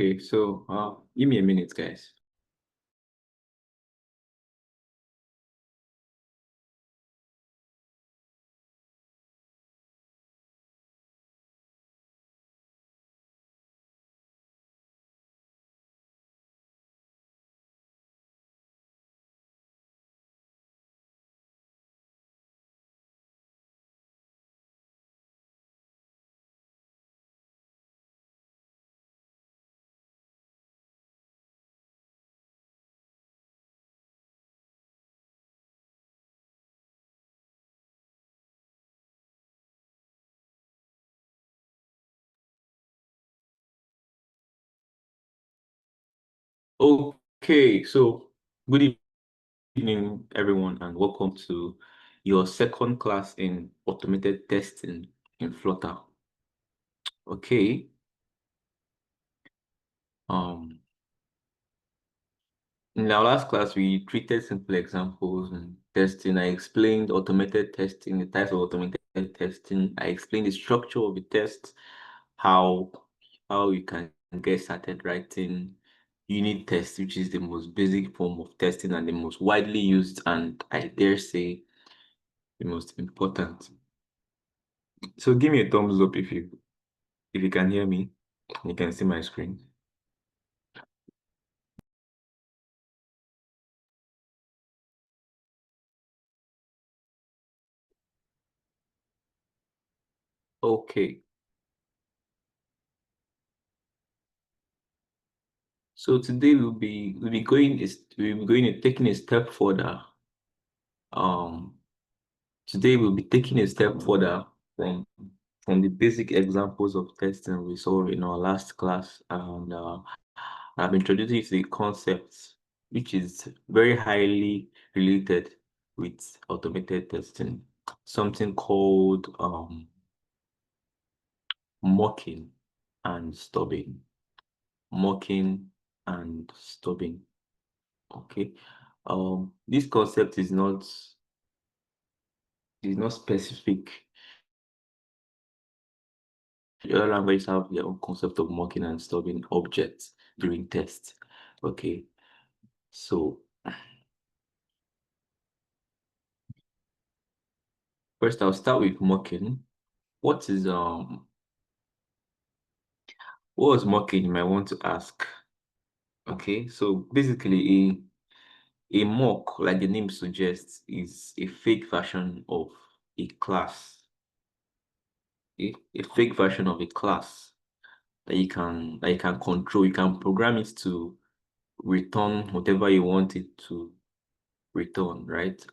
Okay, so give me a minute, guys. Okay, so good evening, everyone, and welcome to your second class in automated testing in Flutter. Okay. Um, in our last class, we treated simple examples and testing. I explained automated testing, the types of automated testing. I explained the structure of the test, how you can get started writing unit tests, which is the most basic form of testing and the most widely used, and I dare say the most important. So give me a thumbs up if you can hear me. You can see my screen. Okay. So today we'll be going taking a step further. Um Today we'll be taking a step further from the basic examples of testing we saw in our last class, and I'm introducing the concepts which is very highly related with automated testing, something called mocking and stubbing. Mocking and stubbing. Okay. This concept is not specific. The other languages have their own concept of mocking and stubbing objects during tests. Okay. So first I'll start with mocking. What is what was mocking, you might want to ask. Okay, so basically a mock, like the name suggests, is a fake version of a class. A fake version of a class that you can control. You can program it to return whatever you want it to return, right?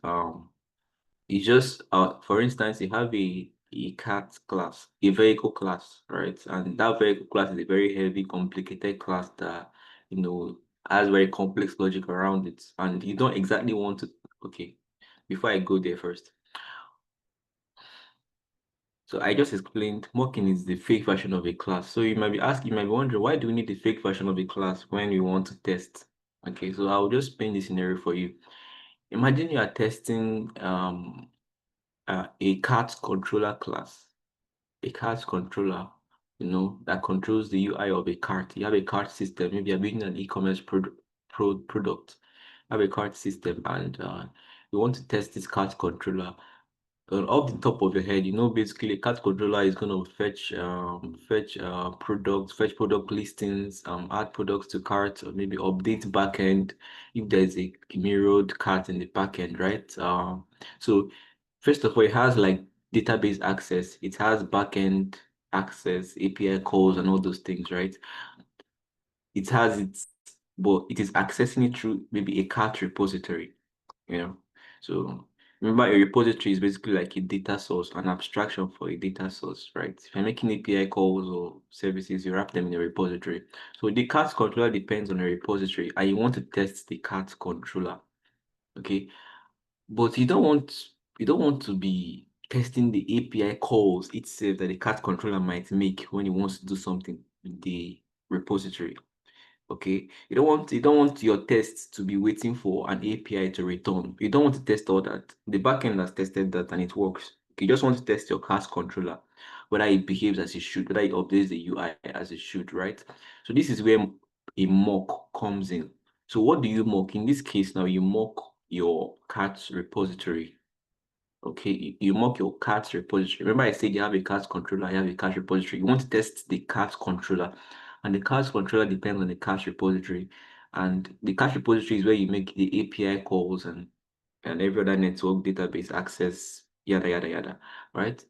It's just for instance, you have a cat class, a vehicle class, right? And that vehicle class is a very heavy, complicated class that has very complex logic around it, and you don't exactly want to. Okay, before I go there first, so I just explained mocking is the fake version of a class. So you might be wondering, why do we need the fake version of a class when we want to test? Okay, so I'll just paint this scenario for you. Imagine you are testing a cart controller class, a cart controller, that controls the UI of a cart. You have a cart system. Maybe you're building an e-commerce product. You have a cart system, and you want to test this cart controller. Off the top of your head, basically a cart controller is going to fetch product listings, add products to cart, or maybe update backend if there's a mirrored cart in the backend, right? So first of all, it has like database access, it has backend access, API calls, and all those things, right? It has its, but it is accessing it through maybe a cart repository, you know. So remember, a repository is basically like a data source, an abstraction for a data source, right? If you're making API calls or services, you wrap them in a repository. So the cart controller depends on a repository, and you want to test the cart controller, okay? But you don't want to be testing the API calls itself that the cart controller might make when it wants to do something in the repository. Okay, you don't want your tests to be waiting for an API to return. You don't want to test all that. The backend has tested that and it works. You just want to test your class controller. whether it behaves as it should, whether it updates the UI as it should, right? So this is where a mock comes in. So what do you mock? In this case now, you mock your cat's repository. Okay, you mock your cat's repository. Remember I said you have a cat's controller, you have a cat's repository. You want to test the cat's controller, and the cat's controller depends on the cat's repository. And the cat's repository is where you make the API calls and every other network database access, yada yada yada, right?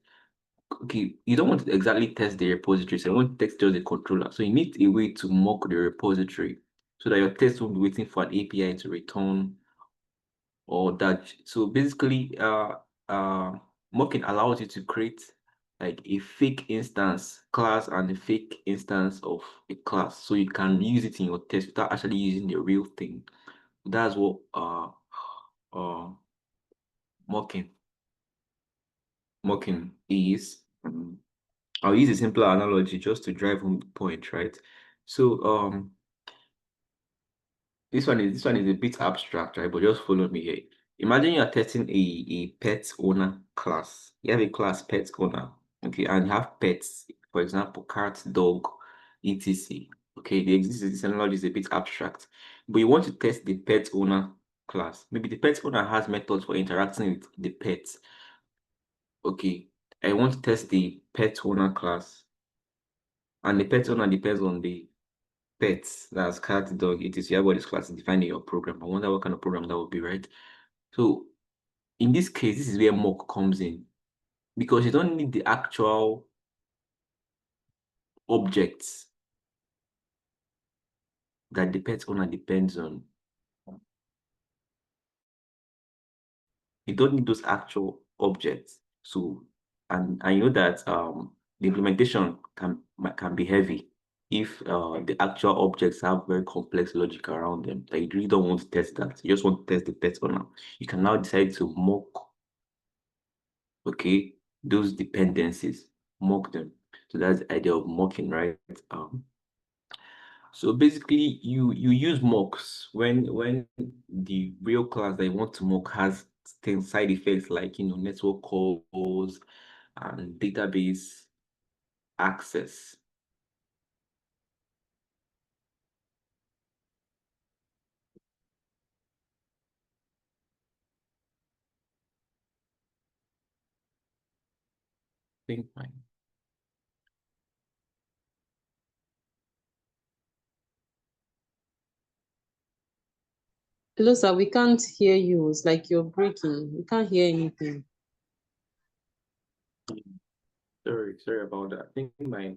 Okay, you don't want to exactly test the repository, so you want to test just the controller. So you need a way to mock the repository so that your test won't be waiting for an API to return or that. So basically, mocking allows you to create like a fake instance class and a fake instance of a class, so you can use it in your test without actually using the real thing. That's what uh mocking mocking is. I'll use a simpler analogy just to drive home the point, right? So this one is a bit abstract, right? But just follow me here. Imagine you're testing a pet owner class. You have a class pet owner, okay, and you have pets, for example, cat, dog, etc. Okay, this analogy is a bit abstract, but you want to test the pet owner class. Maybe the pet owner has methods for interacting with the pets. Okay, I want to test the pet owner class, and the pet owner depends on the pets, that's cat, dog, etc. You have all these classes defined in your program. I wonder what kind of program that would be, right? So in this case, this is where mock comes in because you don't need the actual objects that the pet owner depends on. You don't need those actual objects. So, and you know that the implementation can be heavy if the actual objects have very complex logic around them. Like you really don't want to test that. You just want to test the pet owner. You can now decide to mock, okay, those dependencies, mock them. So that's the idea of mocking, right? So basically, you use mocks when the real class that you want to mock has things side effects like network calls and database access. Think fine. Hello, sir. We can't hear you. It's like you're breaking. We can't hear anything. Sorry about that. I think my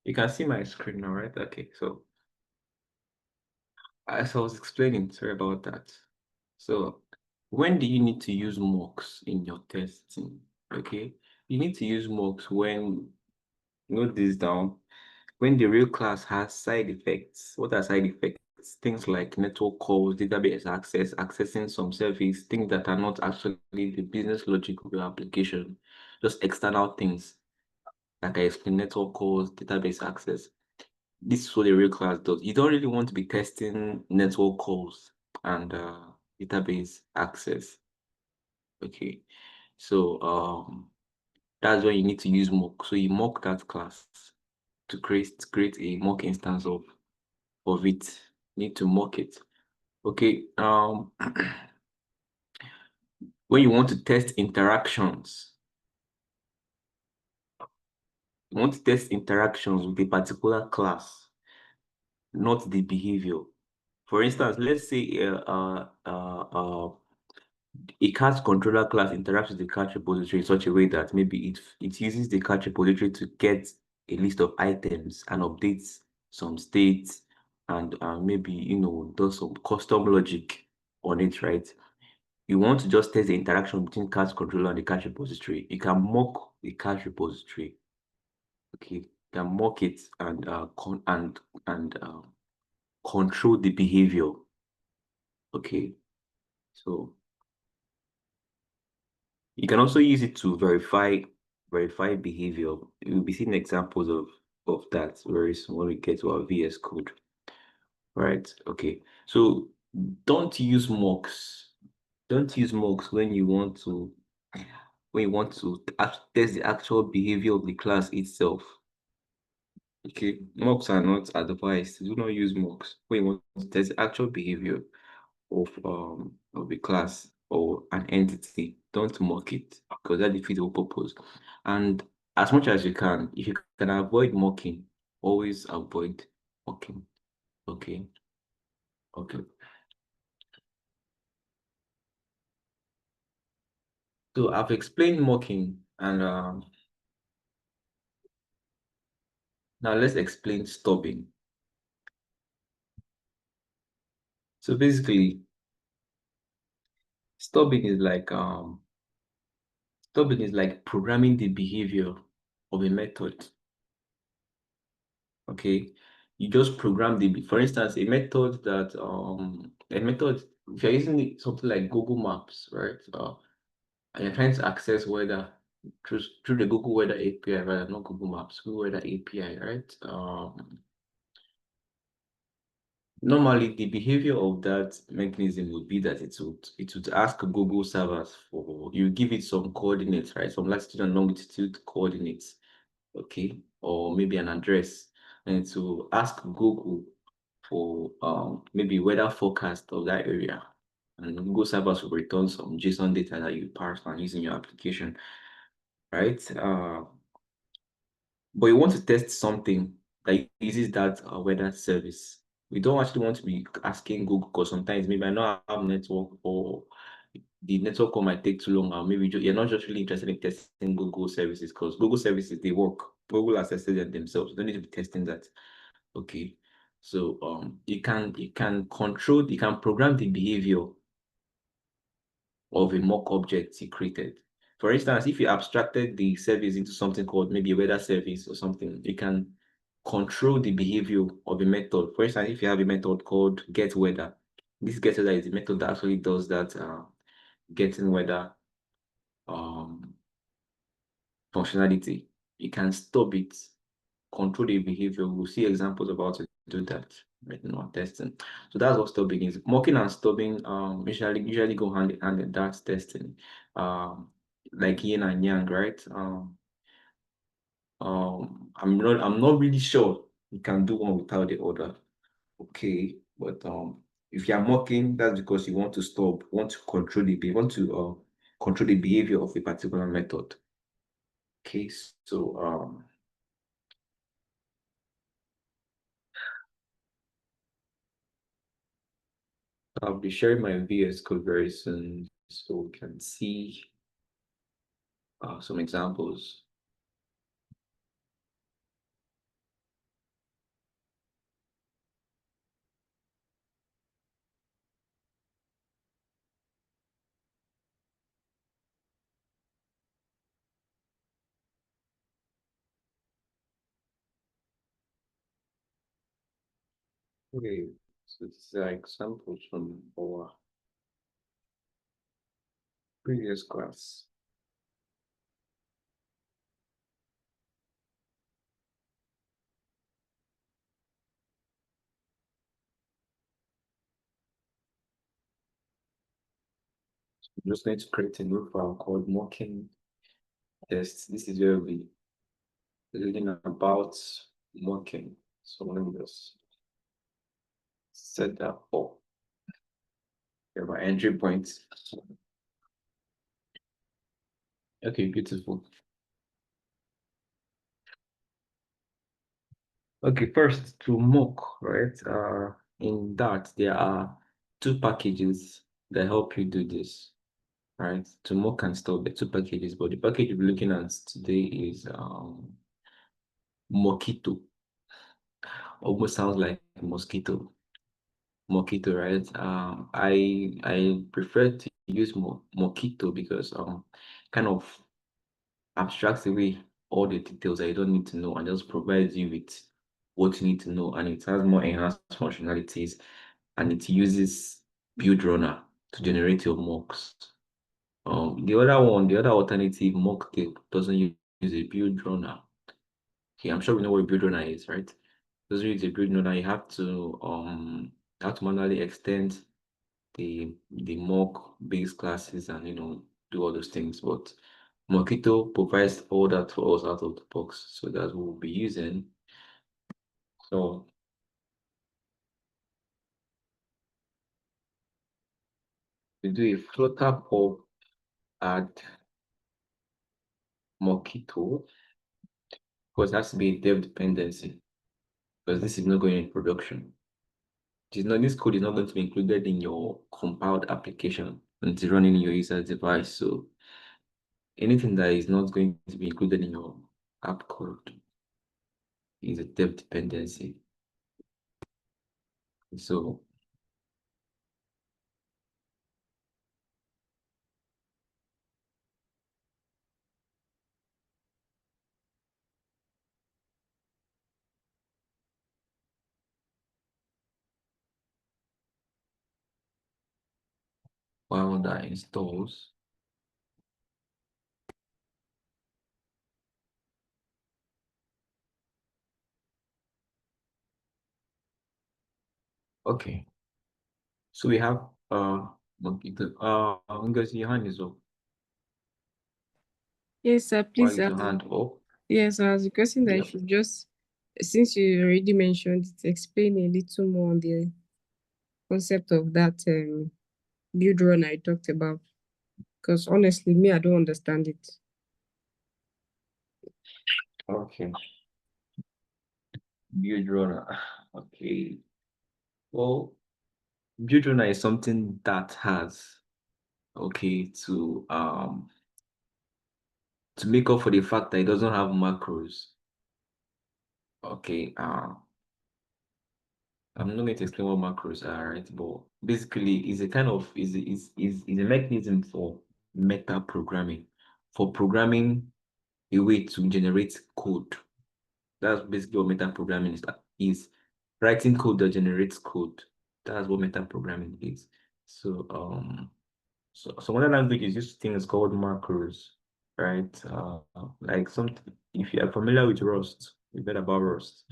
you can see my screen now, right? Okay, so as I was explaining, sorry about that. So when do you need to use mocks in your testing? Okay, you need to use mocks when, note this down, when the real class has side effects. What are side effects? Things like network calls, database access, accessing some service, things that are not actually the business logic of your application, just external things, like I explained, network calls, database access. This is what the real class does. You don't really want to be testing network calls and database access. Okay, so that's when you need to use mock. So you mock that class to create a mock instance of it. You need to mock it. Okay. When you want to test interactions, you want to test interactions with a particular class, not the behavior. For instance, let's say a cat controller class interacts with the cat repository in such a way that maybe it uses the cat repository to get a list of items and updates some states and maybe does some custom logic on it, right? You want to just test the interaction between cat controller and the cat repository. You can mock the cat repository. Okay, you can mock it and control the behavior. Okay, so you can also use it to verify behavior. We'll be seeing examples of that very soon when we get to our VS Code. Right. Okay. So don't use mocks Don't use mocks when you want to test the actual behavior of the class itself. Okay, mocks are not advised. Do not use mocks when you want to test the actual behavior of a class or an entity. Don't mock it because that defeats the whole purpose. And as much as you can, if you can avoid mocking, always avoid mocking. Okay, okay. So I've explained mocking, and now let's explain stubbing. So basically, stubbing is like stubbing is like programming the behavior of a method. Okay, you just program for instance, a method, if you're using something like Google Maps, right? And you're trying to access weather through the Google Weather API, rather not Google Maps, Google Weather API, right? Normally, the behavior of that mechanism would be that it would ask Google servers for you give it some coordinates, right? Some latitude and longitude coordinates, okay, or maybe an address, and to ask Google for maybe weather forecast of that area. And Google servers will return some JSON data that you parse and use in your application, right? But you want to test something that uses that weather service. We don't actually want to be asking Google because sometimes maybe I not have network or the network call might take too long, or maybe you're not just really interested in testing Google services because Google services they work. Google has tested them themselves. You don't need to be testing that. Okay. So you can program the behavior of a mock object you created. For instance, if you abstracted the service into something called maybe a weather service or something, you can control the behavior of a method. For instance, if you have a method called get weather, this get weather is the method that actually does that getting weather um, functionality. You can stop it, control the behavior. We'll see examples of how to do that right now, testing. So that's what stubbing is. Mocking and stubbing usually go hand in hand in that testing. Like yin and yang, right? I'm not really sure you can do one without the other. Okay, but if you're mocking, that's because you want to stop, want to control the want to control the behavior of a particular method. Okay, so I'll be sharing my VS Code very soon so we can see some examples. Okay, so these are examples from our previous class. I'm just going to create a new file called mocking test. This is where we learning about mocking. So let me just set that up. Here my entry points. Okay, beautiful. Okay, first to mock, right? In Dart, there are two packages that help you do this, right? To mock and stuff, the two packages, but the package we're looking at today is Mockito. Almost sounds like mosquito. Mockito, right? I prefer to use Mockito because kind of abstracts away all the details that you don't need to know and just provides you with what you need to know, and it has more enhanced functionalities, and it uses build runner to generate your mocks. The other alternative, mocktail, doesn't use a build runner. Okay, I'm sure we know what a build runner is, right? Doesn't use a build runner. You have to manually extend the mock base classes and do all those things. But Mockito provides all that for us out of the box. So that's what we'll be using. So we do a Flutter pop add Mockito because it has to be a dev dependency because this is not going in production. This code is not going to be included in your compiled application when it's running in your user's device. So anything that is not going to be included in your app code is a dev dependency. So while that installs, okay. So we have Mockito. I'm going to see your hand is up. Yes, sir. Why Please. is your hand up? Yes, I was requesting that Yeah. if you just, since you already mentioned it, explain a little more on the concept of that build run I talked about. Because honestly, me, I don't understand it. Okay. Build runner. Okay. Well, build runner is something that has to make up for the fact that it doesn't have macros. Okay. I'm not going to explain what macros are, right? But basically, it's a kind of is a mechanism for meta programming, for programming a way to generate code. That's basically what meta programming is writing code that generates code. That's what meta programming is. So some other languages use things called macros, right? Like something if you are familiar with Rust, you've heard about Rust.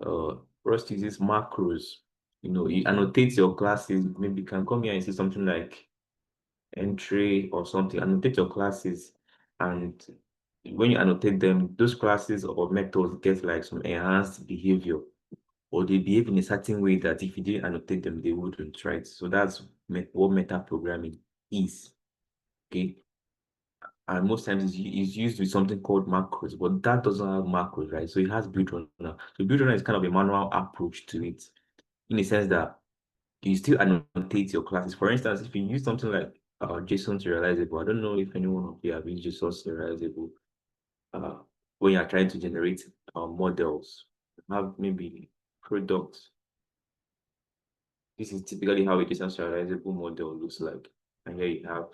Uh, Rust uses macros. You annotate your classes. Maybe you can come here and see something like entry or something. Annotate your classes, and when you annotate them, those classes or methods get like some enhanced behavior, or they behave in a certain way that if you didn't annotate them, they wouldn't, right? So that's what meta programming is. Okay. And most times it's used with something called macros, but that doesn't have macros, right? So it has build runner. So build runner is kind of a manual approach to it, in the sense that you still annotate your classes. For instance, if you use something like JSON serializable, I don't know if anyone of you have used JSON serializable uh, when you're trying to generate models. Have maybe products. This is typically how a JSON serializable model looks like. And here you have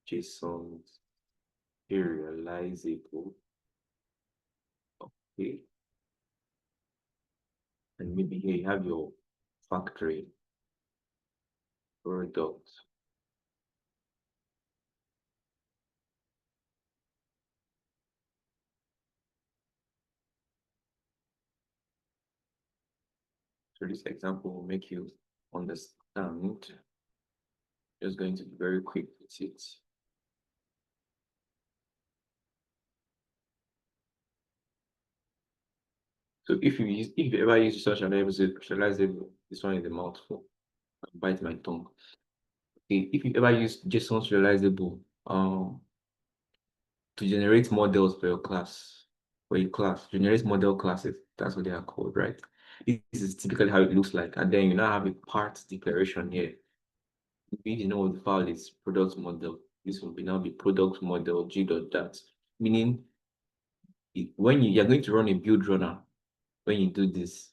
JSON serializable. Okay. And maybe here you have your factory product. So this example will make you understand. Just going to be very quick with it. So if you ever use such an serializable, this one is a mouthful. I bite my tongue. Okay, if you ever use JSON serializable to generate models for your class, generate model classes, that's what they are called, right? This is typically how it looks like. And then you now have a part declaration here. You know what the file is product model. This will now be product model g.dat, meaning when you're going to run a build runner, when you do this.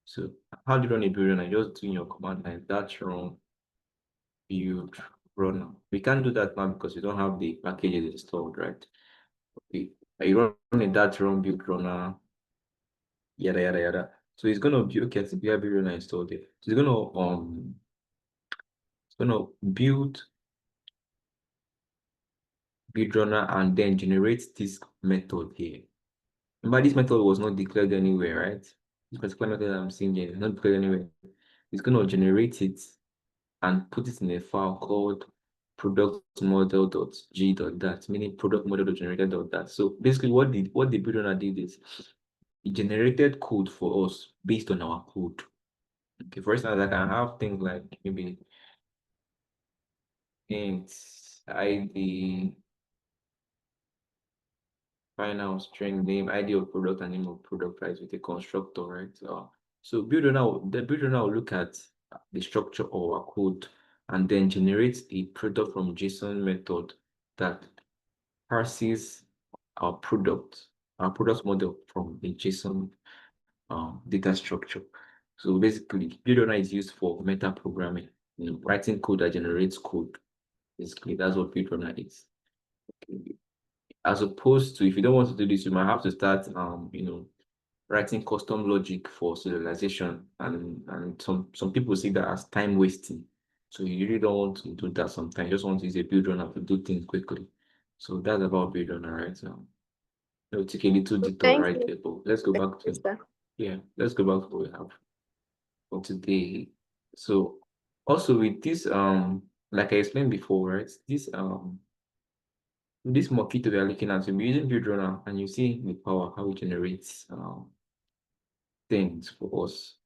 So how do you run a build runner? Just doing your command line that run build runner. We can't do that now because we don't have the packages installed, right? Okay. You run a that run build runner, yada yada yada. So it's gonna be okay, so we have build runner installed there. So it's gonna build runner and then generate this method here. Remember, this method was not declared anywhere, right? This particular method I'm seeing here is not declared anywhere. It's going to generate it and put it in a file called product model.g.dat, meaning product model generated dot dat. So basically what the builder did is it generated code for us based on our code. Okay, for instance, I can have things like maybe int ID, final string name, ID of product, and name of product, right, with a constructor, right? So the builder now will look at the structure of our code and then generates a product from JSON method that parses our product model from a JSON data structure. So basically, builder is used for meta programming, writing code that generates code. Basically, that's what builder is. Okay. As opposed to if you don't want to do this, you might have to start writing custom logic for serialization, and some people see that as time wasting. So you really don't want to do that sometimes. You just want to use a build runner to do things quickly. So that's about build runner, right? So it'll take a little detour Thank right you, there, but let's go back to sir. let's go back to what we have for today. So also with this like I explained before, right? This Mockito we are looking at, you'll be using build runner and you see the power, how it generates things for us.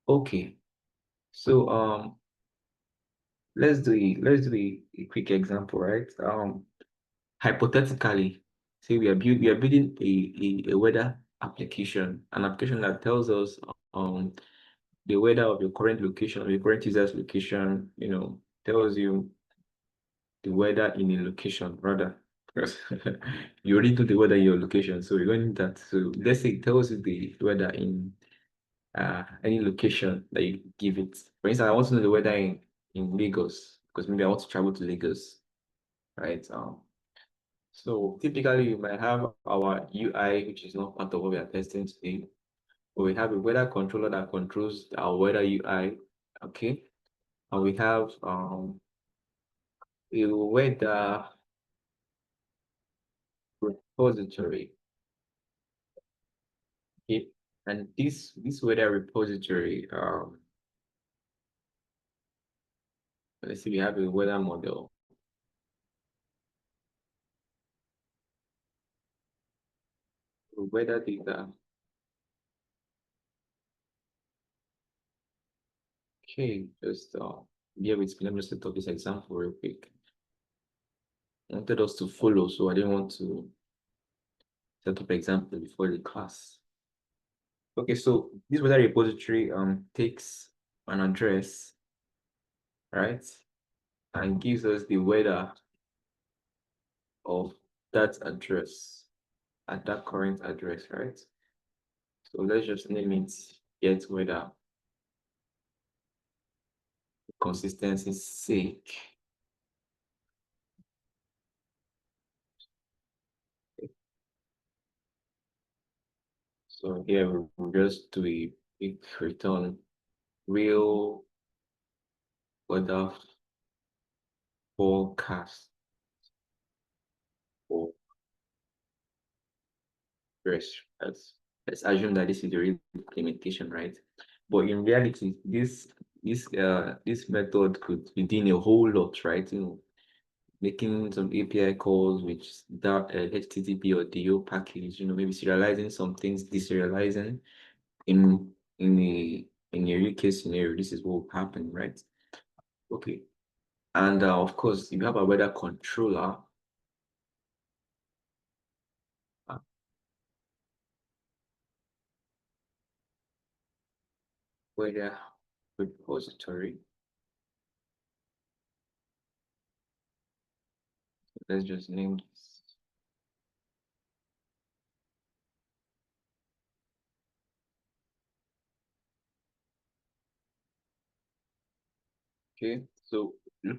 Okay, so let's do a quick example, right? Hypothetically, say we are building a weather application, an application that tells us the weather of your current location, of your current user's location, tells you the weather in a location rather. Because you already know the weather in your location, so you're going that. So let's say it tells you the weather in any location that you give it. For instance, I want to know the weather in Lagos because maybe I want to travel to Lagos, right? So typically you might have our UI, which is not part of what we are testing today, but we have a weather controller that controls our weather UI, okay? And we have a weather repository, okay? And this weather repository, let's see, we have a weather model, weather data. Okay, just bear with me. Let me set up this example real quick. I wanted us to follow, so I didn't want to set up example before the class. Okay, so this weather repository takes an address, right, and gives us the weather of that address at that current address, right? So let's just name it get weather consistency's sake. So here we'll just do a quick return real weather forecast for rest. Let's assume that this is the real implementation, right? But in reality, this method could be doing a whole lot, right? Making some API calls with that HTTP or DO package, maybe serializing some things, deserializing in in a in a real case scenario. This is what will happen, right? Okay. And of course, if you have a weather controller, uh, weather repository, let's just name this. Okay, so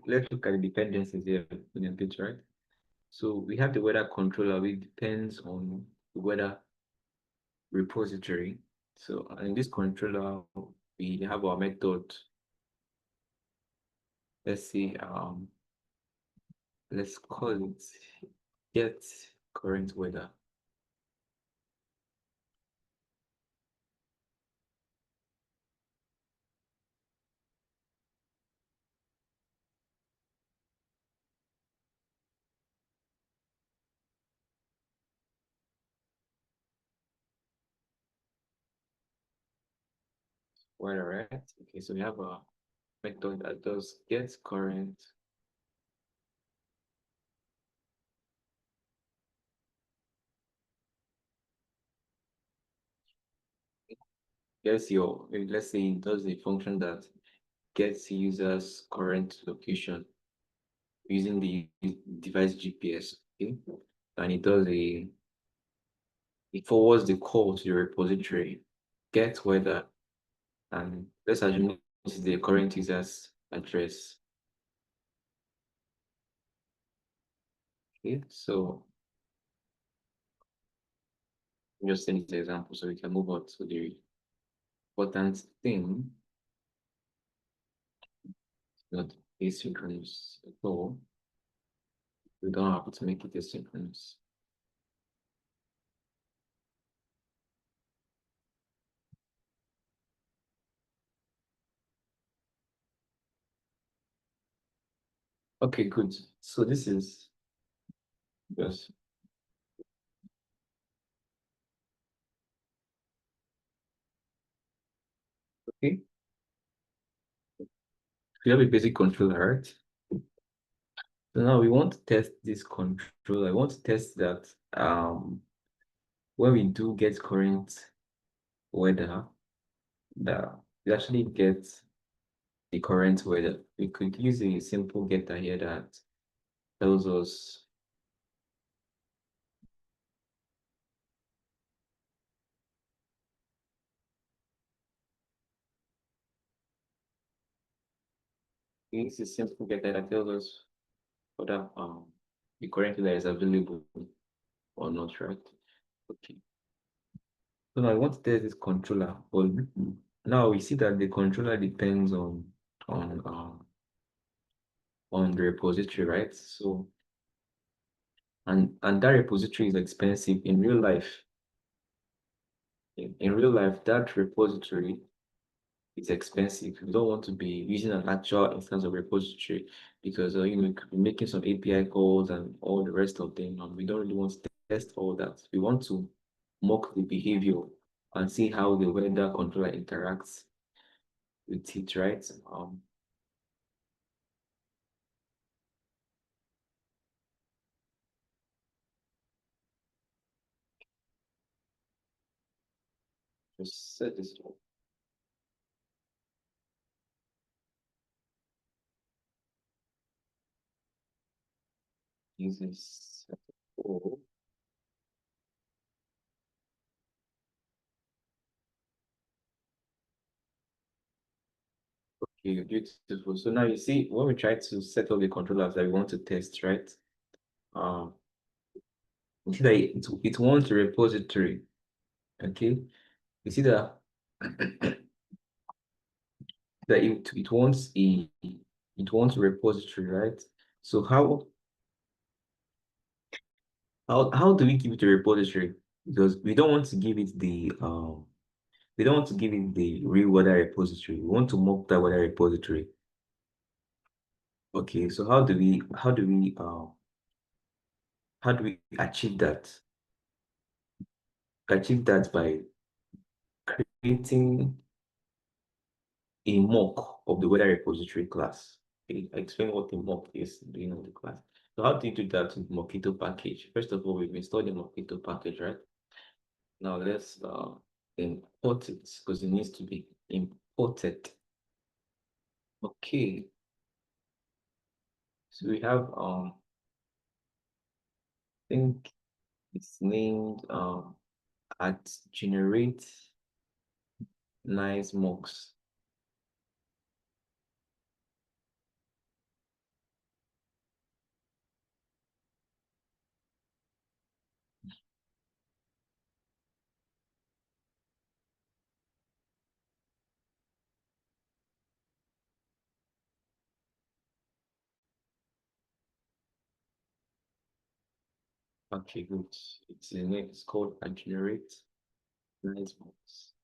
let's look at the dependencies here in a bit, right? So we have the weather controller, which depends on the weather repository. So in this controller, we have our method. Let's see, let's call it get current weather. weather, right? Okay, so we have a method that does get current, gets your, let's say it does a function that gets users current location using the device GPS, okay? And it forwards the call to the repository, get weather, and let's assume this is the current user's address. Okay, so I'm just send this example so we can move on to the important thing, not asynchronous at all. We don't have to make it asynchronous. Okay, good. So this is just okay. We have a basic controller, right? So now we want to test this control. I want to test that when we do get current weather, that we actually get the current weather. We could use a simple getter here that tells us it's a simple getter that tells us whether the current weather is available or not, right? Okay. So now I want to test this controller. But now we see that the controller depends on on the repository, right? So and that repository is expensive in real life. In real life, that repository is expensive. We don't want to be using an actual instance of repository because you know, we could be making some API calls and all the rest of them, and we don't really want to test all that. We want to mock the behavior and see how the weather controller interacts with it, right? Just set this up. Use this. Oh, okay, beautiful. So now you see when we try to set up the controllers that we want to test, right? Um, you see that it wants a repository. Okay, you see that that it wants a repository, right? So how do we give it a repository? Because we don't want to give it we don't want to give it the real weather repository. We want to mock that weather repository. Okay, so how do we achieve that by creating a mock of the weather repository class. Okay, I explain what a mock is in the beginning of the class. So how do you do that with Mockito package? First of all, we've installed the Mockito package, right? Now let's import it because it needs to be imported. Okay, so we have I think it's named at generate nice mocks. Okay, good. It's the name. It's called at generate nice mocks.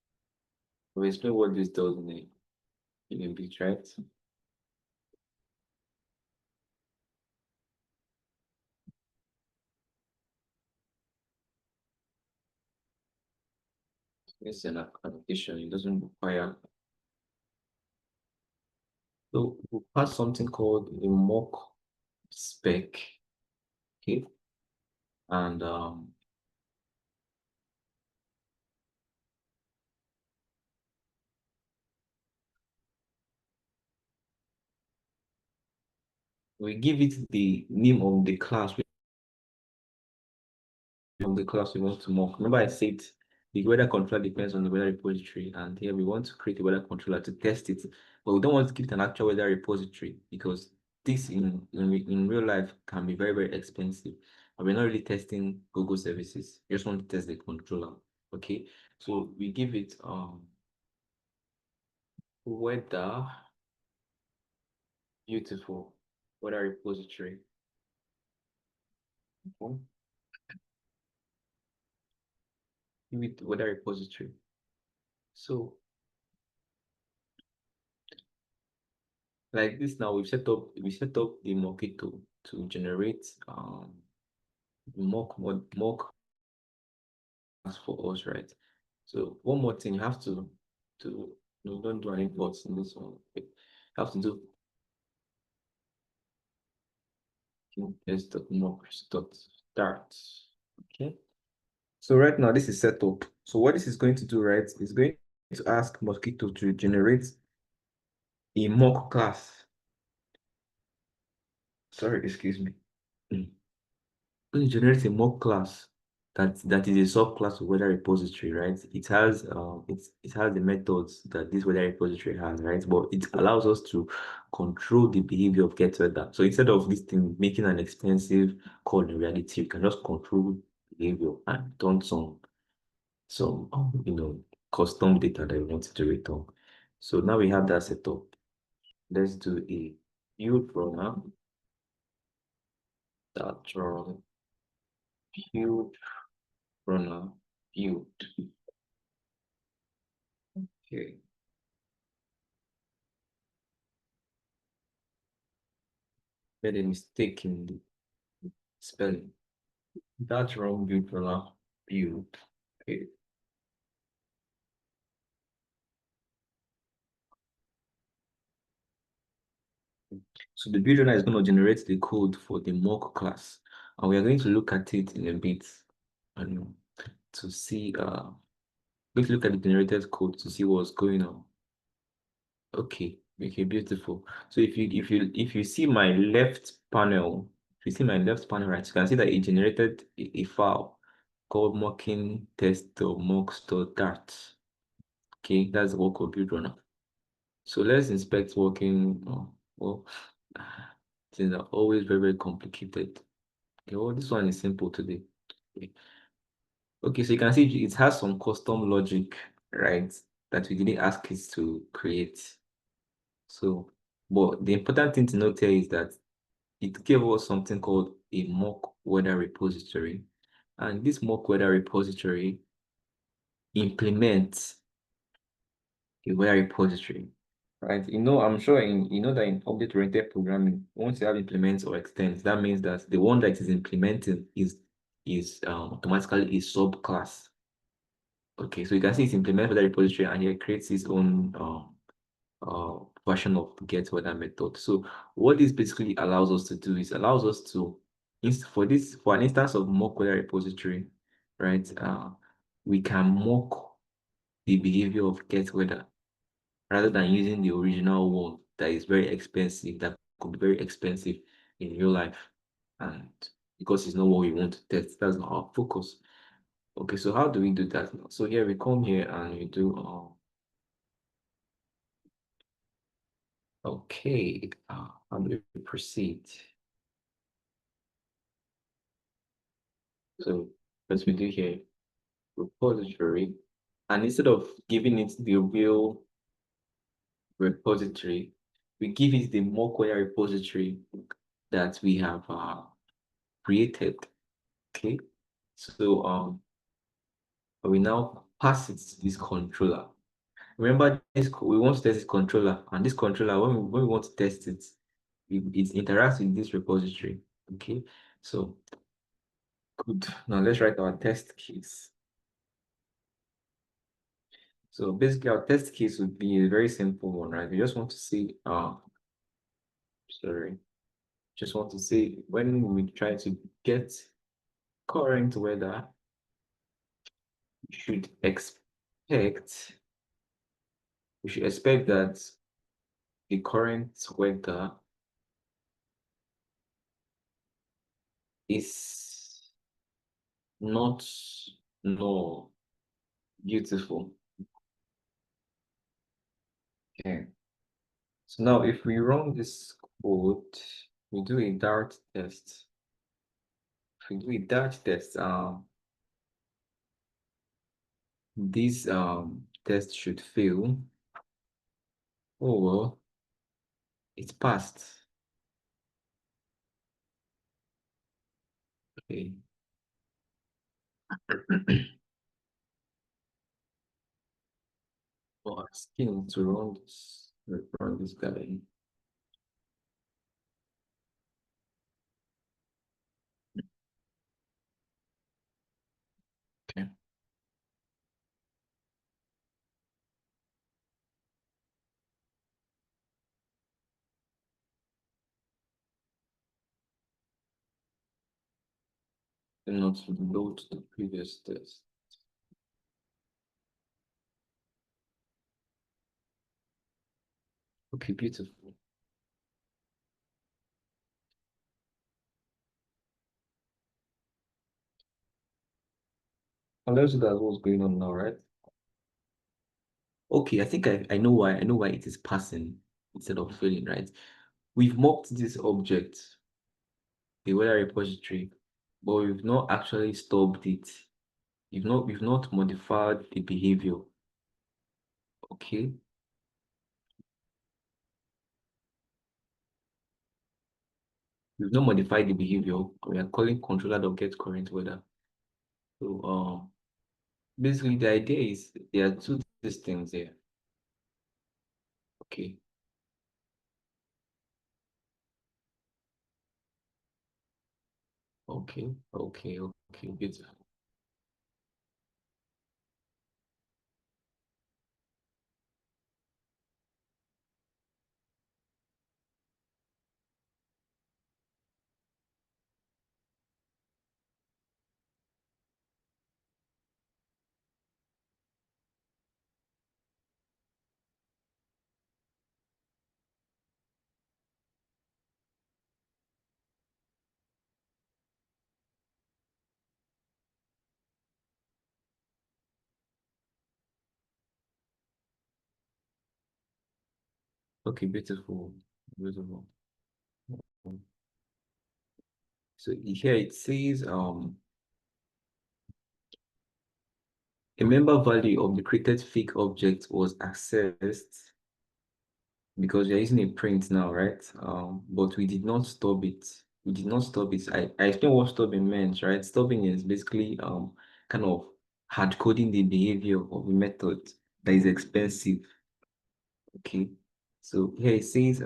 We'll explain what this does in a bit, right? It's an application. It doesn't require So we pass something called a mock spec, okay, and we give it the name of the class we want to mock. Remember I said the weather controller depends on the weather repository, and here we want to create a weather controller to test it, but we don't want to give it an actual weather repository because this in real life can be very, very expensive. And we're not really testing Google services. We just want to test the controller. Okay. So we give it weather beautiful weather repository. Okay. Give it weather repository. So like this now we set up the Mockito to generate mock for us, right? So one more thing, you have to no, don't do any imports in this one. You have to do s.mock.start. Okay. So right now this is set up. So what this is going to do, right, is going to ask Mosquito to generate a mock class. Sorry, excuse me. When you generate a mock class that is a subclass of weather repository, right? It has the methods that this weather repository has, right? But it allows us to control the behavior of get weather. So instead of this thing making an expensive call in reality, you can just control behavior and turn some custom data that you want to return. So now we have that set up. Let's do a build runner that run build runner build. Okay. Made a mistake in the spelling. That's wrong build runner build. Okay. So the build runner is going to generate the code for the mock class. And we are going to look at it in a bit and to see going to look at the generated code to see what's going on. Okay, okay, beautiful. So if you see my left panel, if you see my left panel, right, you can see that it generated a file called mocking test or mocks.dart. Okay, that's the work of build runner. So let's inspect working. Well, things are always very, very complicated. Okay, well, this one is simple today. Okay. Okay, so you can see it has some custom logic, right? That we didn't ask it to create. So, but the important thing to note here is that it gave us something called a mock weather repository. And this mock weather repository implements a weather repository. Right. I'm sure that in object-oriented programming, once you have implements or extends, that means that the one that is implementing is automatically a subclass. Okay, so you can see it implements weather repository and it creates its own version of the get weather method. So what this basically allows us to do is allows us to for an instance of mock weather repository, right? We can mock the behavior of get weather rather than using the original one that is very expensive, that could be very expensive in real life. And because it's not what we want to test, that's not our focus. Okay, so how do we do that now? So here we come here and we do, okay, how do we proceed? So what we do here, repository, and instead of giving it the real repository, we give it the mockwear repository that we have created. Okay, so we now pass it to this controller. Remember, we want to test this controller, and this controller, when we want to test it, it interacts with this repository. Okay, so good. Now let's write our test case. So basically, our test case would be a very simple one, right? We just want to see Sorry. Just want to say when we try to get current weather, you should expect that the current weather is not no beautiful. Okay. So now if we run this code, we do a Dart test. If we do a Dart test, this test should fail. Oh well, it passed. Okay. For asking to run this guy. Okay. And not load the previous test. Okay, beautiful. And that's what's going on now, right? Okay, I think I know why. I know why it is passing instead of failing, right? We've mocked this object, the weather repository, but we've not actually stopped it. We've not modified the behavior. Okay. We've not modified the behavior. We are calling controller.get current weather. So basically the idea is there are two these things here. Okay. Okay, beautiful. Okay, beautiful. Beautiful. So here it says a member value of the created fake object was accessed because you're using a print now, right? But we did not stop it. We did not stop it. I explained what stopping meant, right? Stopping is basically kind of hard coding the behavior of a method that is expensive. Okay. So here it says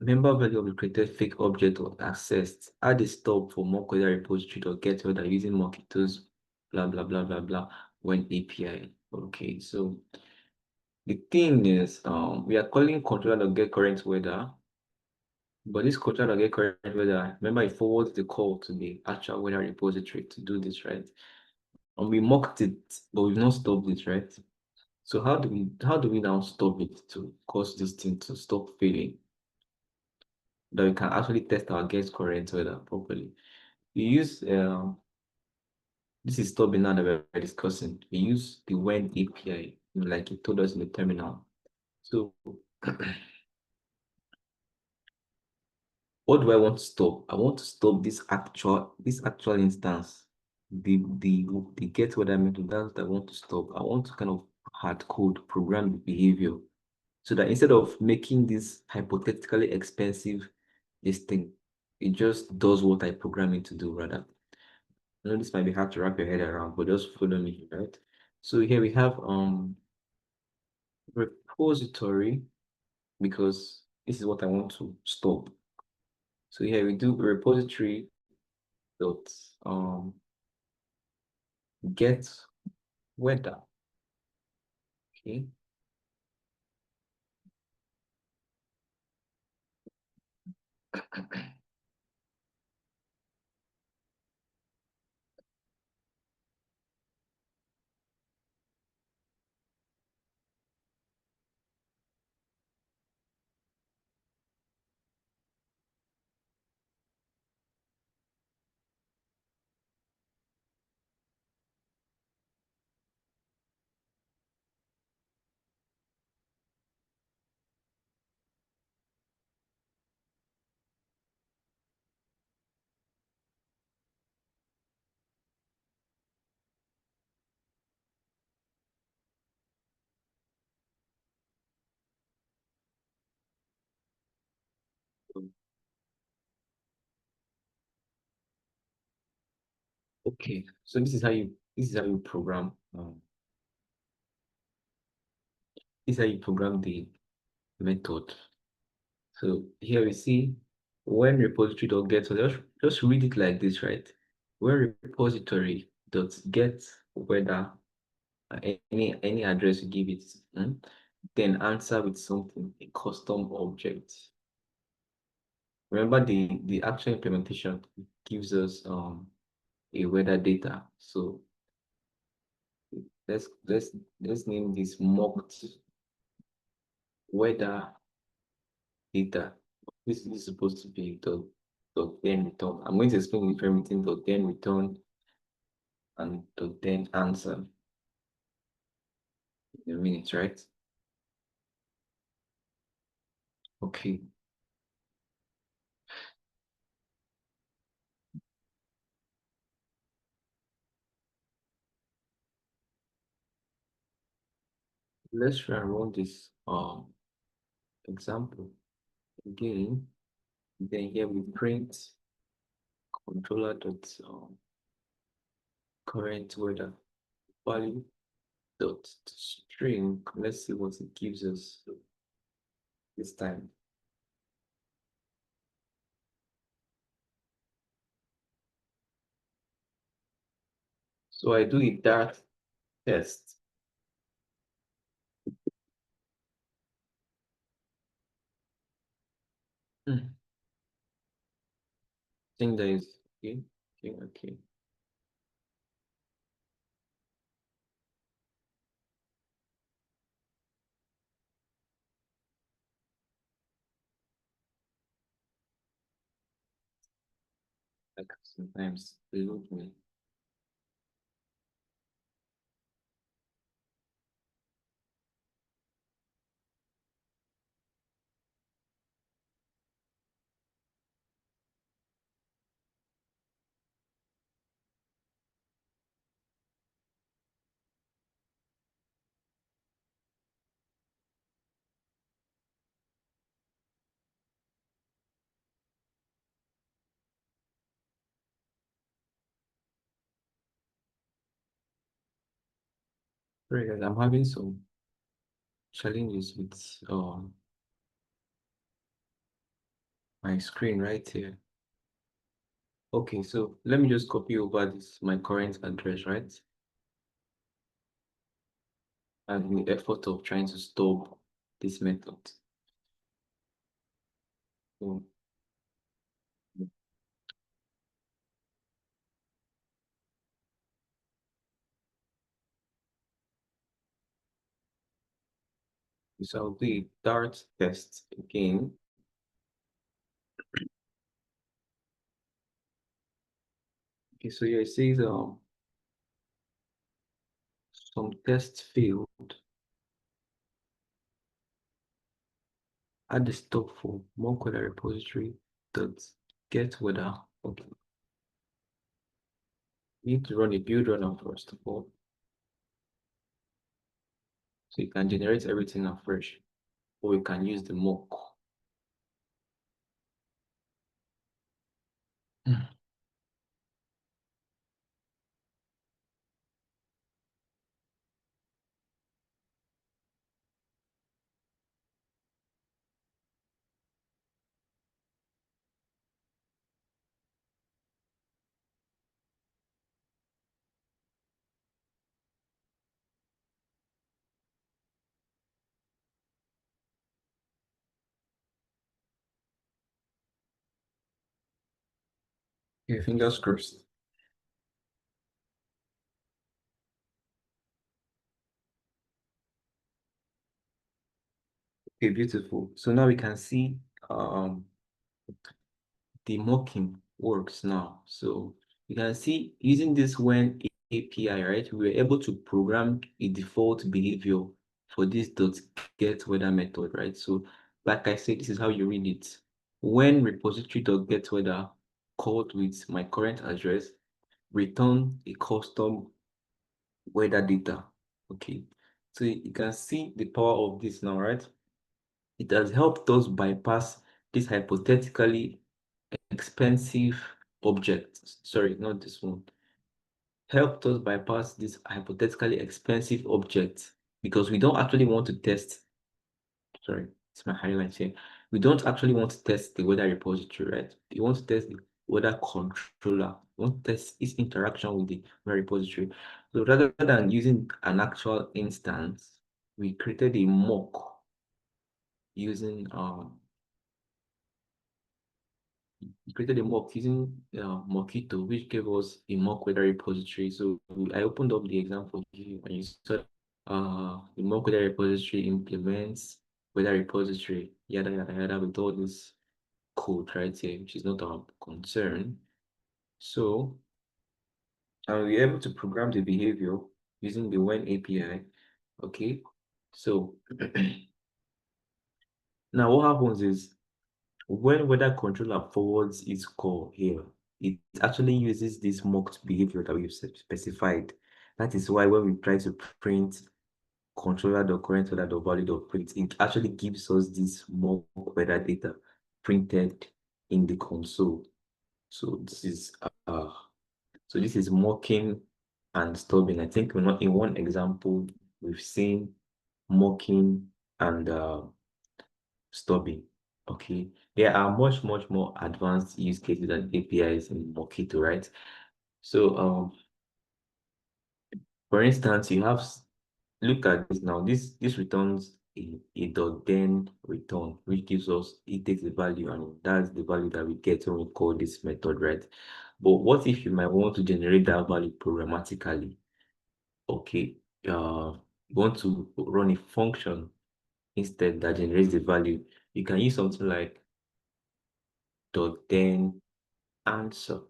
member value of the created fake object was accessed. Add a stop for more query repository or get whether using mockitos, blah blah blah blah blah when API. Okay, so the thing is, we are calling controller.get current weather, but this controller.get current weather, remember it forwards the call to the actual weather repository to do this, right? And we mocked it, but we've not stopped it, right? So how do we now stop it to cause this thing to stop failing? That we can actually test our get current weather properly. We use this is Stubbing now that we're discussing. We use the when API, like it told us in the terminal. So what do I want to stop? I want to stop this actual instance. The get weather method that I want to stop. I want to kind of hard code program the behavior so that instead of making this hypothetically expensive this thing, it just does what I program it to do rather. I know this might be hard to wrap your head around, but just follow me, right? So here we have repository because this is what I want to stop. So here we do repository dot get weather. Okay. Okay, so this is how you program this is how you program the method. So here we see when repository dot get, so just read it like this, right? When repository dot get whether any address you give it, then answer with something, a custom object. Remember the actual implementation gives us a weather data. So let's name this mocked weather data. This is supposed to be dot then return. I'm going to explain the difference between dot then return and dot then answer in a minute, right? Okay, let's try and run this example again. Then here we print controller dot current weather value dot string. Let's see what it gives us this time. So I do a dart test. I think that is okay. Okay, okay. Like sometimes they load me. Sorry guys, I'm having some challenges with my screen right here. Okay, so let me just copy over this my current address, right? And in the effort of trying to stop this method. So I'll do a dart test again. Okay, so here it says some tests failed. Add the stop for mock weather repository dot get weather. Okay. You need to run a build runner first of all. So you can generate everything afresh. Or you can use the mock. Yeah, fingers crossed. Okay, beautiful. So now we can see um the mocking works now. So you can see using this when API, right? We were able to program a default behavior for this dot get weather method, right? So like I said, this is how you read it. When repository dot get weather called with my current address, return a custom weather data. Okay. So you can see the power of this now, right? It has helped us bypass this hypothetically expensive object. Sorry, not this one. Helped us bypass this hypothetically expensive object because we don't actually want to test. Sorry, it's my highlight here. We don't actually want to test the weather repository, right? We want to test the weather controller. We want to test its interaction with the weather repository. So rather than using an actual instance, we created a mock using created a mock using Mockito, which gave us a mock weather repository. So I opened up the example here and you saw the mock weather repository implements weather repository, yada yada yada, with all this code right here, which is not our concern. So and we're able to program the behavior using the when API. Okay, so now what happens is when weather controller forwards its call here, it actually uses this mocked behavior that we've specified. That is why when we try to print controller.current weather.value.print, it actually gives us this mock weather data printed in the console. So this is mocking and stubbing. I think we're not in one example we've seen mocking and stubbing. Okay, there are much more advanced use cases and APIs in Mockito, right? So for instance, you have look at this now. This returns a dot then return, which gives us it takes the value and that's the value that we get when we call this method, right? But what if you might want to generate that value programmatically? Okay, you want to run a function instead that generates the value. You can use something like dot then answer.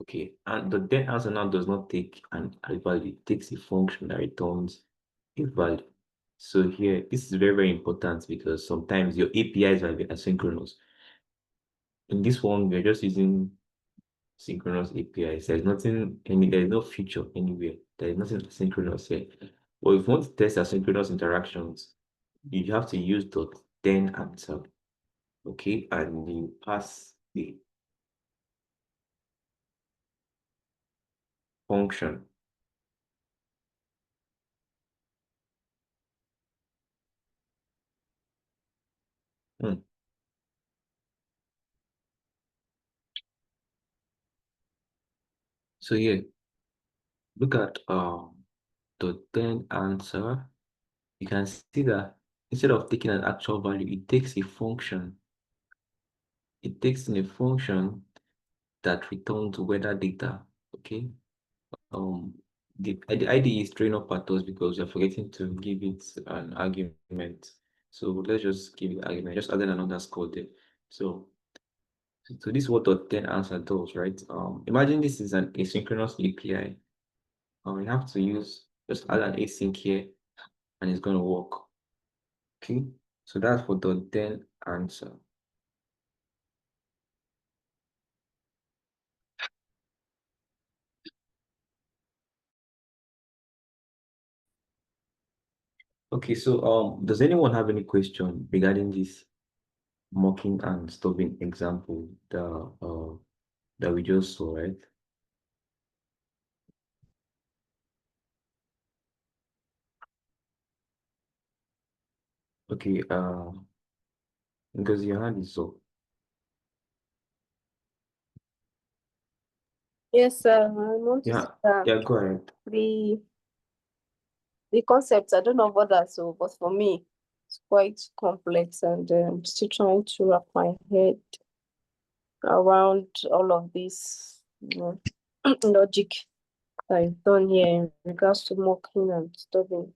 Okay, and the then answer now does not take a value, it takes a function that returns a value. So here, this is very important because sometimes your APIs are asynchronous. In this one, we're just using synchronous APIs. There's no feature anywhere. There is nothing asynchronous here. But if you want to test asynchronous interactions, you have to use dot then answer. Okay, and you pass the function. Hmm. So here, look at the then answer. You can see that instead of taking an actual value, it takes a function. It takes in a function that returns weather data. Okay. Um, the ID is throwing up at us because we're forgetting to give it an argument. So let's just give it argument, just add an underscore there. So this is what the then answer does, right? Imagine this is an asynchronous API. We have to use just add an async here and it's going to work. Okay, so that's for the then answer. Okay, so does anyone have any question regarding this mocking and stubbing example that we just saw, right? Okay, because your hand is up. Yes, I want to say Yeah, yeah, go ahead. the concept, I don't know about that, so but for me, it's quite complex and still trying to wrap my head around all of this, logic that is done here in regards to mocking and stubbing.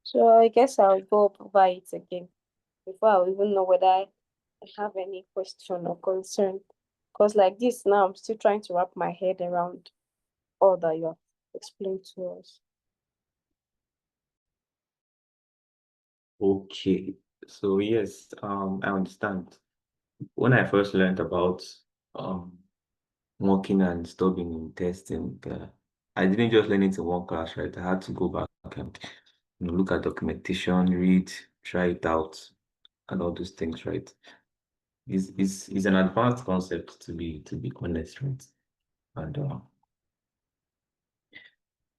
So I guess I'll go over it again before I'll even know whether I have any question or concern. Because like this now, I'm still trying to wrap my head around all that you have explained to us. Okay. So yes, I understand. When I first learned about um working and studying in testing, I didn't just learn it in one class, right? I had to go back and look at documentation, read, try it out, and all those things, right? Is an advanced concept to be honest, right? And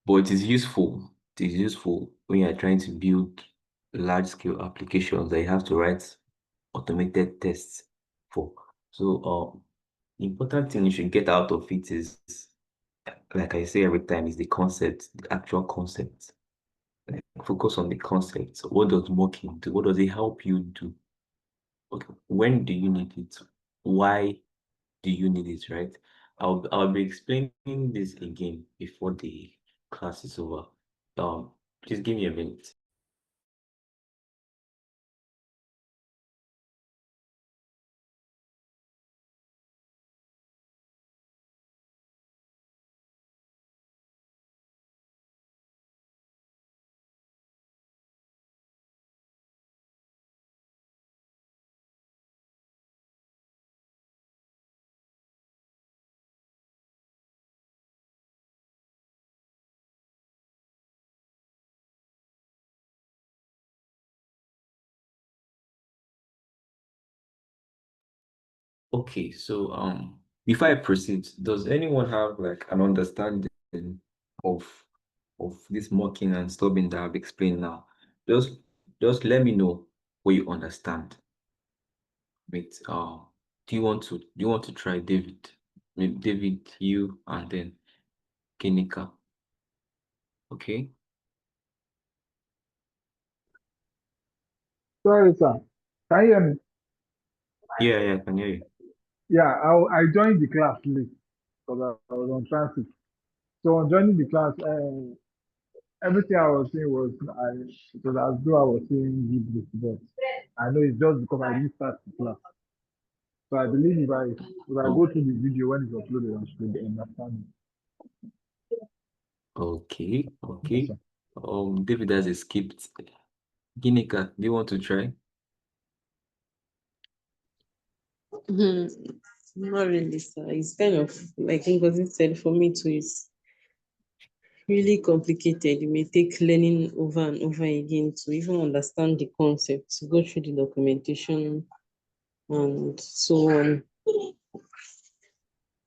but it is useful. It is useful when you're trying to build large scale applications that you have to write automated tests for. So the important thing you should get out of it is, like I say every time, is the concept, the actual concept. Like, focus on the concept. What does mocking do? What does it help you do? Okay, when do you need it? Why do you need it, right? I'll be explaining this again before the class is over. Please give me a minute. Okay, so before I proceed, does anyone have like an understanding of this mocking and stubbing that I've explained now? Just just let me know what you understand. Wait, do you want to try David? Maybe David, you, and then Kenika. Okay? Sorry, sir. Can you hear me? Yeah, I can hear you. Yeah, I joined the class late because I was on transit. So on joining the class, everything I was saying was it was as though I was saying Hebrew, but I know it's just because I didn't start the class. So I believe if I Oh, go through the video when it's uploaded, I should understand okay, it. Yes, okay. sir. David has escaped. Ginika, do you want to try? Hmm. Not really, sir. It's kind of like Ngozi said, for me too, it's really complicated. It may take learning over and over again to even understand the concept, to go through the documentation and so on.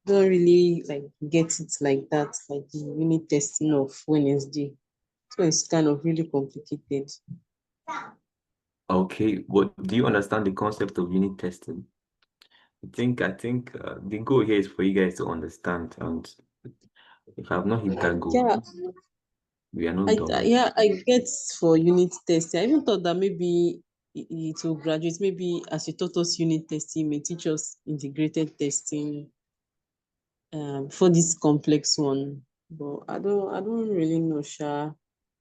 Don't really like get it like that, like the unit testing of Wednesday. So it's kind of really complicated. Okay, but do you understand the concept of unit testing? I think the goal here is for you guys to understand, and if I've not hit that goal, Yeah, we are not done yet. yeah, I get for unit testing. I even thought that maybe it will graduate. Maybe as you taught us unit testing, you may teach us integrated testing for this complex one. But I don't really know, Sha.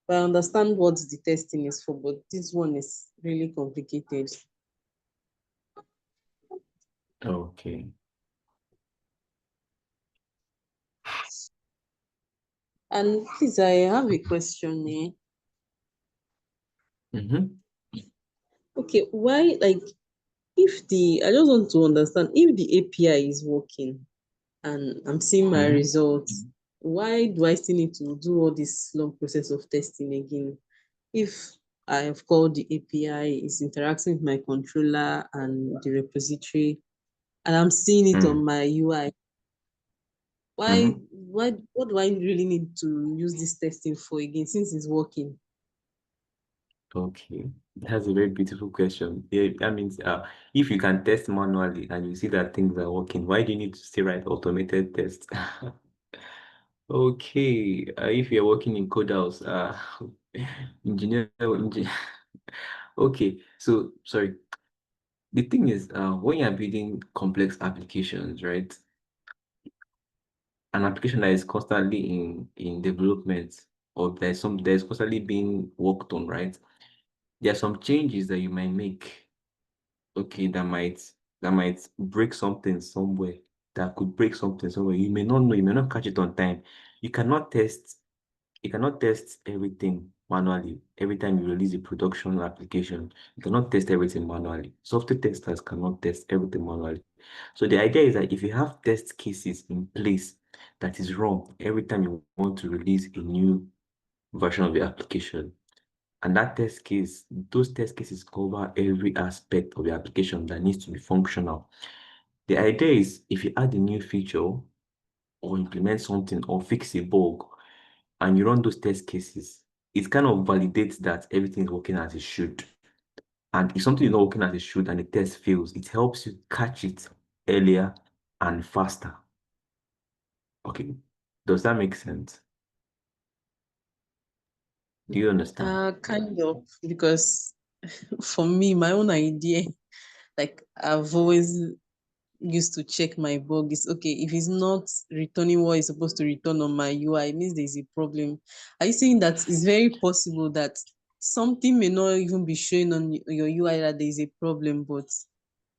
But I understand what the testing is for, but this one is really complicated. Okay. And please, I have a question. Mm-hmm. Okay, why like if the I just want to understand if the API is working and I'm seeing my Mm-hmm. results, why do I still need to do all this long process of testing again? If I have called the API, is interacting with my controller and the repository, and I'm seeing it on my UI. Why, Mm-hmm. what do I really need to use this testing for again since it's working? Okay. That's a very beautiful question. Yeah, that means if you can test manually and you see that things are working, why do you need to still write automated tests? Okay. If you're working in Codehouse, engineer, okay. So sorry. the thing is, when you're building complex applications, right? An application that is constantly in development, or there's constantly being worked on, right? There are some changes that you might make, okay, that might break something somewhere, that could break something somewhere. You may not know, you may not catch it on time. You cannot test you cannot test everything manually. Every time you release a production application, you cannot test everything manually. Software testers cannot test everything manually. So the idea is that if you have test cases in place that is wrong every time you want to release a new version of the application, and those test cases cover every aspect of the application that needs to be functional. The idea is if you add a new feature or implement something or fix a bug and you run those test cases, it kind of validates that everything is working as it should. And if something is not working as it should and the test fails, it helps you catch it earlier and faster. Okay. Does that make sense? Do you understand? Kind of, because for me, my own idea, like I've always used to check my bug is okay. If it's not returning what it's supposed to return on my UI, it means there's a problem. Are you saying that it's very possible that something may not even be showing on your UI that there is a problem, but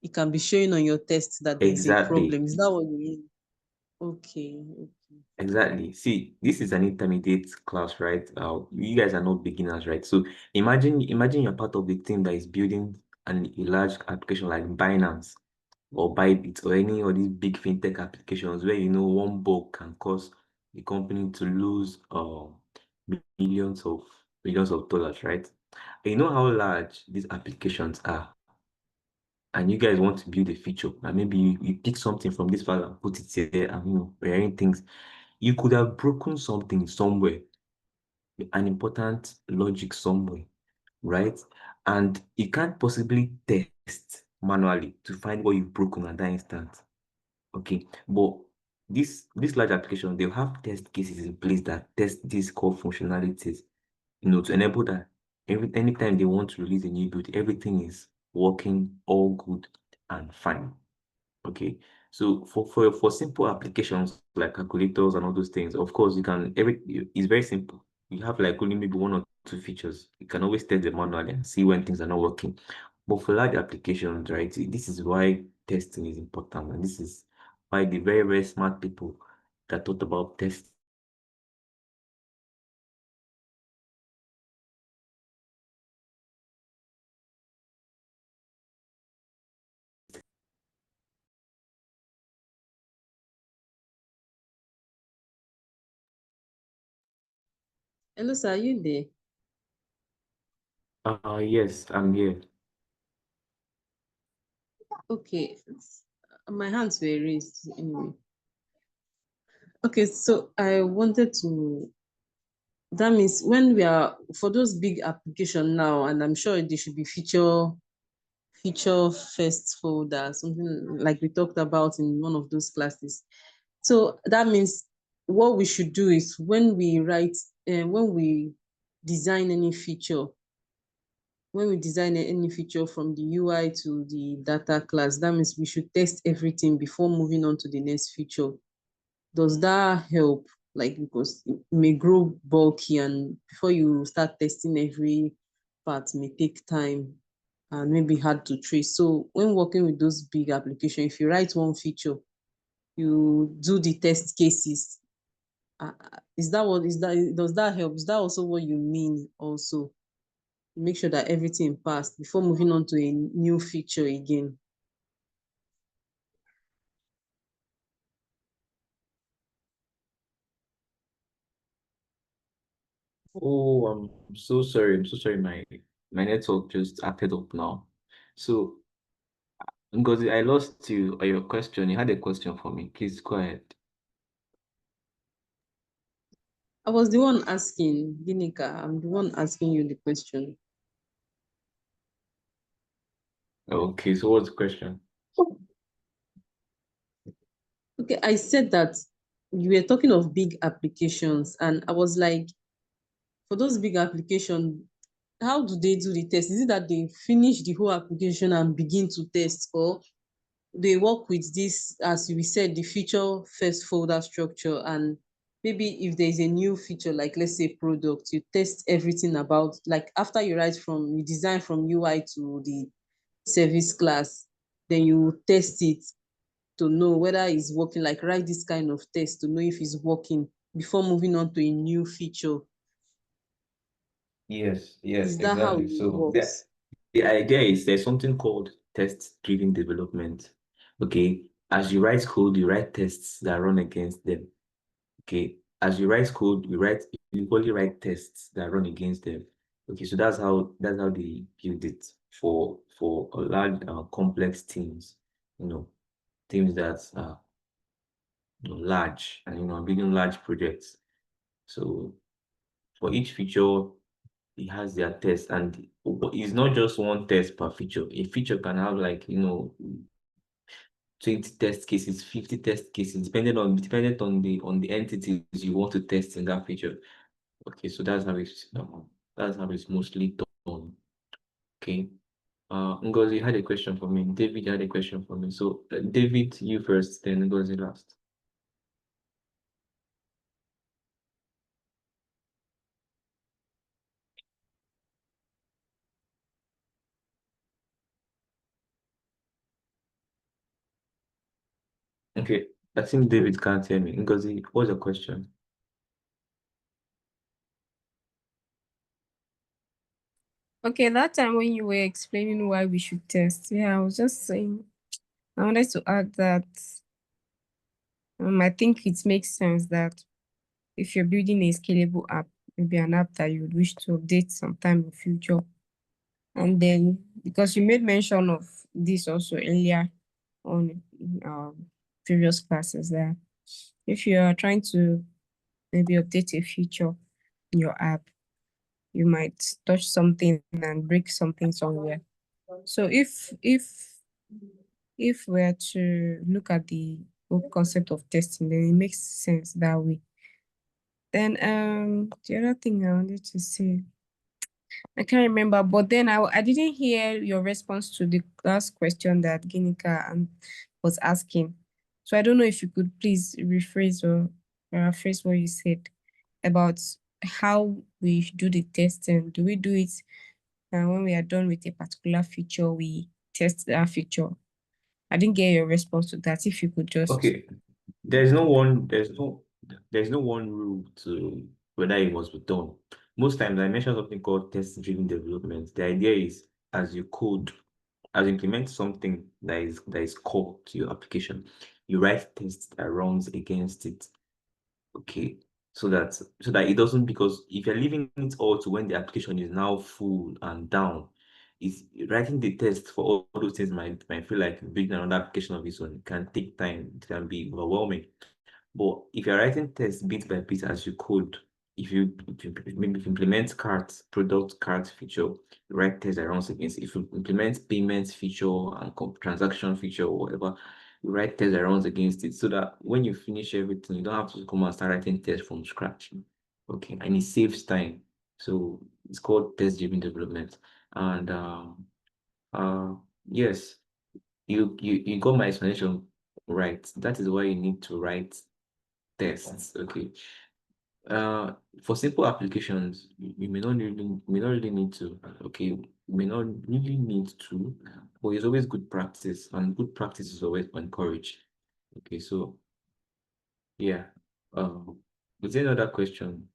it can be showing on your test that there is a Exactly. problem? Is that what you mean? Okay. Exactly. See, this is an intermediate class, right? You guys are not beginners, right? So imagine you're part of the team that is building a large application like Binance or Bybit or any of these big fintech applications where one bug can cause the company to lose millions of dollars, right? And you know how large these applications are, and you guys want to build a feature, and maybe you pick something from this file and put it here, and wearing things. You could have broken something somewhere, an important logic somewhere, right? And you can't possibly test manually to find what you've broken at that instant. Okay, but this large application, they'll have test cases in place that test these core functionalities, to enable that anytime they want to release a new build, everything is working all good and fine. Okay, so for simple applications like calculators and all those things, of course, it's very simple. You have like only maybe one or two features. You can always test them manually and see when things are not working. But for large applications, right, this is why testing is important, and this is why the very, very smart people that thought about testing. Hello, sir. Are you there? Yes, I'm here. Okay. My hands were raised anyway. Okay, so I wanted to, that means when we are for those big application now, and I'm sure there should be feature first folder, something like we talked about in one of those classes. So that means what we should do is when we write and when we design any feature from the UI to the data class, that means we should test everything before moving on to the next feature. Does that help? Like, because it may grow bulky, and before you start testing every part may take time and maybe hard to trace. So when working with those big applications, if you write one feature, you do the test cases. Does that help? Is that also what you mean also? Make sure that everything passed before moving on to a new feature again. Oh, I'm so sorry. I'm so sorry. My network just acted up now. So, Ngozi, I lost you your question. You had a question for me. Please go ahead. I was the one asking, Ginika, I'm the one asking you the question. Okay, so what's the question? Okay, I said that you were talking of big applications, and I was like, for those big applications, how do they do the test? Is it that they finish the whole application and begin to test, or they work with this, as we said, the feature first folder structure, and maybe if there's a new feature, like let's say product, you test everything about, like after you you design from UI to the service class, then you test it to know whether it's working, like write this kind of test to know if it's working before moving on to a new feature. Yes, Is that how exactly. it So works? the idea is there's something called test-driven development. Okay, as you write code, you write tests that run against them. Okay, as you write code, you only write tests that run against them. Okay, so that's how they build it for a large complex teams. Teams that are large and building large projects. So for each feature, it has their test, and it's not just one test per feature. A feature can have 20 test cases, 50 test cases, dependent on the entities you want to test in that feature. Okay, so that's how it's mostly done. Okay. Ngozi had a question for me. David had a question for me. So David, you first, then Ngozi last. Okay, I think David can't hear me. Ngozi, what's your question? Okay, that time when you were explaining why we should test, I was just saying, I wanted to add that I think it makes sense that if you're building a scalable app, maybe an app that you would wish to update sometime in the future, and then because you made mention of this also earlier on previous classes, that if you are trying to maybe update a feature in your app, you might touch something and break something somewhere. So if we're to look at the whole concept of testing, then it makes sense that way. Then the other thing I wanted to say, I can't remember, but then I didn't hear your response to the last question that Ginika was asking. So I don't know if you could please rephrase or paraphrase what you said about how we do the testing. Do we do it when we are done with a particular feature, we test that feature? I didn't get your response to that. If you could just Okay, there's no one rule to whether it was done. Most times I mentioned something called test-driven development. The idea is as you implement something that is core to your application, you write tests that runs against it. Okay. So that it doesn't, because if you're leaving it all to when the application is now full and down, is writing the test for all those things might feel like building another application of its own. It can take time, it can be overwhelming. But if you're writing tests bit by bit as you code, maybe if you implement product cart feature, you write tests that runs against. If you implement payments feature and transaction feature or whatever, you write tests that runs against it, so that when you finish everything, you don't have to come and start writing tests from scratch. Okay, and it saves time. So it's called test-driven development. And yes, you got my explanation right. That is why you need to write tests. Okay. For simple applications, you may not really need to. Okay, you may not really need to, but it's always good practice, and good practice is always encouraged. Okay, so yeah. Was there another question?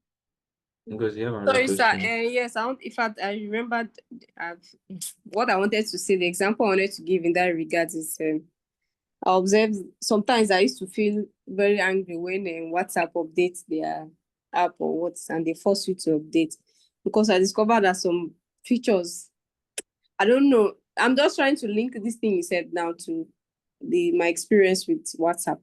Because you have another sorry, sir. question. Yes, in fact, I remembered uh, what I wanted to say. The example I wanted to give in that regard is I observed sometimes I used to feel very angry when WhatsApp updates their app or what, and they force you to update, because I discovered that some features, I don't know. I'm just trying to link this thing you said now to my experience with WhatsApp.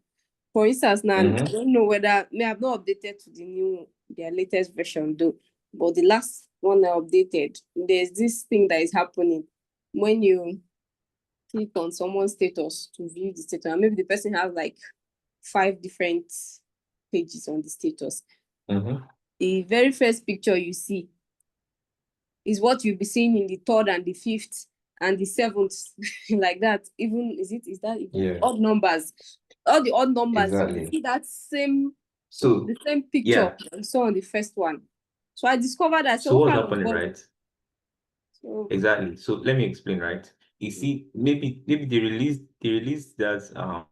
For instance, now I don't know whether may have not updated to their latest version though, but the last one I updated, there's this thing that is happening when you click on someone's status to view the status, and maybe the person has like 5 different pages on the status. Mm-hmm. The very first picture you see is what you'll be seeing in the third and the fifth and the seventh, like that. Even is that even Yeah, odd numbers? All the odd numbers, you exactly. see that So the same picture yeah, that you saw on the first one. So I discovered that. So so what what's kind of happening, God? right? So Exactly. So let me explain, right? You see, maybe they released that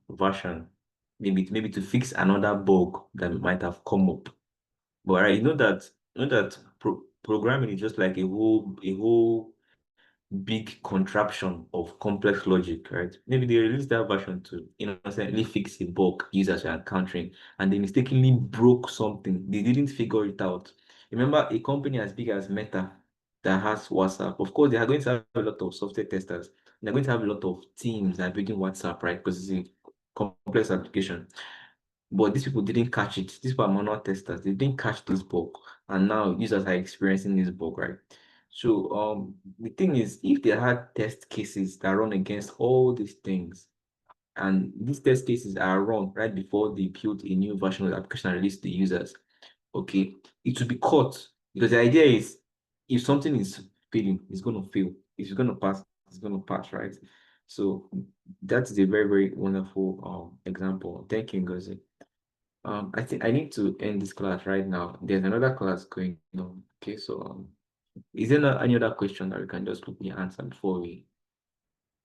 version, maybe to fix another bug that might have come up. But right, you know that programming is just like a whole big contraption of complex logic, right? Maybe they released that version to innocently fix a bug users are encountering, and they mistakenly broke something. They didn't figure it out. Remember, a company as big as Meta that has WhatsApp, of course, they are going to have a lot of software testers. They're going to have a lot of teams that are building WhatsApp, right? Because it's a complex application. But these people didn't catch it. These people are manual testers. They didn't catch this bug, and now users are experiencing this bug, right? So the thing is, if they had test cases that run against all these things, and these test cases are run right before they build a new version of the application and release to the users, okay, it will be caught, because the idea is if something is failing, it's going to fail. If it's going to pass, it's going to pass, right? So that's a very, very wonderful example. Thank you, Ngozi. I think I need to end this class right now. There's another class going on. Okay, so is there any other question that we can just quickly answer before we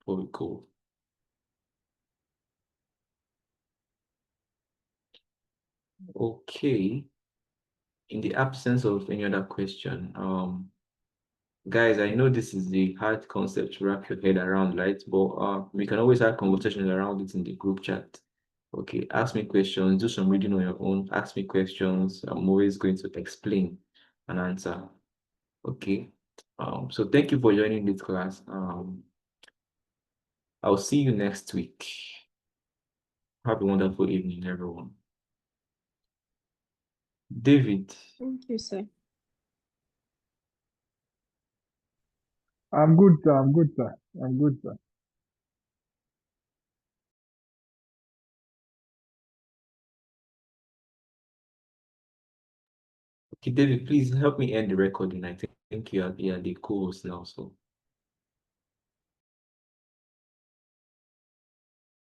go? Okay. In the absence of any other question, guys, I know this is the hard concept to wrap your head around, right? But we can always have conversations around it in the group chat. Okay, ask me questions, do some reading on your own, ask me questions. I'm always going to explain and answer. Okay. So thank you for joining this class. I'll see you next week. Have a wonderful evening, everyone. David. thank you, sir. I'm good, sir. I'm good, sir. I'm good, sir. Okay, David, please help me end the recording. I think you are the co-host now, so